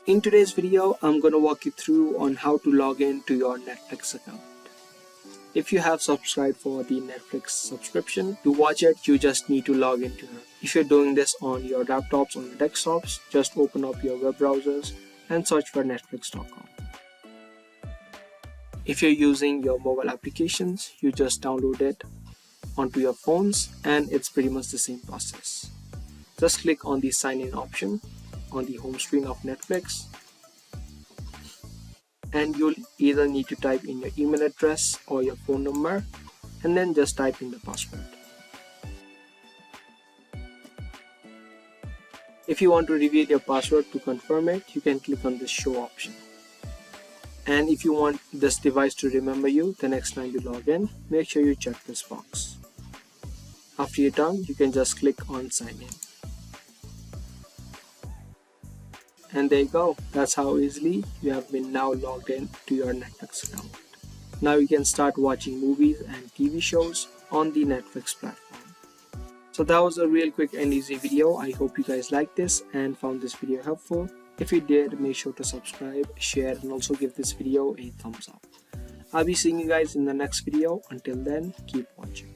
In today's video, I'm going to walk you through on how to log in to your Netflix account. If you have subscribed for the Netflix subscription, to watch it, you just need to log into it. If you're doing this on your laptops or your desktops, just open up your web browsers and search for netflix.com. If you're using your mobile applications, you just download it onto your phones and it's pretty much the same process. Just click on the sign in option on the home screen of Netflix, and you'll either need to type in your email address or your phone number and then just type in the password. If you want to reveal your password to confirm it, you can click on this show option. And if you want this device to remember you the next time you log in, make sure you check this box. After you're done, you can just click on sign in. And there you go. That's how easily you have been now logged in to your Netflix account. Now you can start watching movies and TV shows on the Netflix platform. So that was a real quick and easy video. I hope you guys liked this and found this video helpful. If you did, make sure to subscribe, share, and also give this video a thumbs up. I'll be seeing you guys in the next video. Until then, keep watching.